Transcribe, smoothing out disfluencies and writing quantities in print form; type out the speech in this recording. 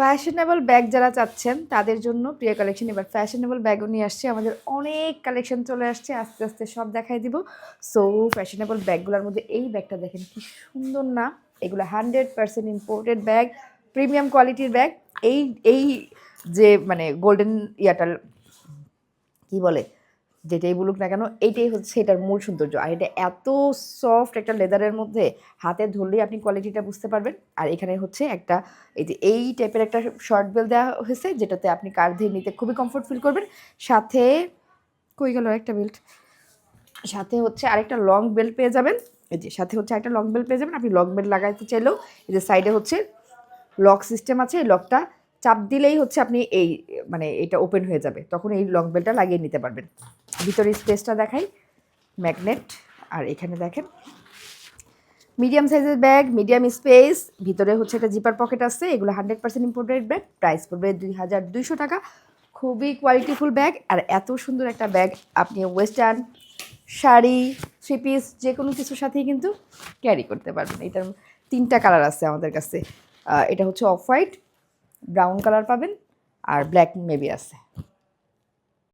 Fashionable bag যারা চাচ্ছেন তাদের জন্য প্রিয়া কালেকশন এবার ফ্যাশনেবল ব্যাগও নিয়ে আসছে। আমাদের অনেক কালেকশন চলে আসছে, আস্তে আস্তে সব দেখাই দিব। সো ফ্যাশনেবল ব্যাগগুলোর মধ্যে এই ব্যাগটা দেখেন কি সুন্দর না, এগুলো 100% ইম্পোর্টেড ব্যাগ, প্রিমিয়াম কোয়ালিটির ব্যাগ। এই এই যে মানে গোল্ডেন ইয়াটার কি বলে, যেটাই বলুক না কেন, এইটাই হচ্ছে এটার মূল সৌন্দর্য। আর এটা এত সফট একটা লেদারের মধ্যে, হাতে ধরলেই আপনি কোয়ালিটিটা বুঝতে পারবেন। আর এখানে হচ্ছে একটা এই যে এই টাইপের একটা শর্ট বেল্ট দেওয়া হয়েছে, যেটাতে আপনি কাঁধে নিতে খুবই কমফোর্ট ফিল করবেন। সাথে কই গেল একটা বেল্ট, সাথে হচ্ছে আরেকটা লং বেল্ট পেয়ে যাবেন। এই যে সাথে হচ্ছে একটা লং বেল্ট পেয়ে যাবেন। আপনি লং বেল্ট লাগাইতে চাইলেও এই যে সাইডে হচ্ছে লক সিস্টেম আছে, এই লকটা চাপ দিলেই হচ্ছে আপনি এই মানে এটা ওপেন হয়ে যাবে, তখন এই লং বেল্টটা লাগিয়ে নিতে পারবেন। ভিতরে স্পেসটা দেখাই, ম্যাগনেট। আর এখানে দেখেন মিডিয়াম সাইজের ব্যাগ, মিডিয়াম স্পেস, ভিতরে হচ্ছে একটা জিপার পকেট আছে। এগুলো 100% ইম্পোর্টেড ব্যাগ, প্রাইস পড়বে 2200 টাকা। খুবই কোয়ালিটিফুল ব্যাগ। আর এত সুন্দর একটা ব্যাগ আপনি ওয়েস্টার্ন শাড়ি, থ্রি পিস যে কোনো কিছুর সাথেই কিন্তু ক্যারি করতে পারবেন। এটার 3টা কালার আছে আমাদের কাছে। এটা হচ্ছে অফ হোয়াইট, ব্রাউন কালার পাবেন, আর ব্ল্যাক মেবি আছে।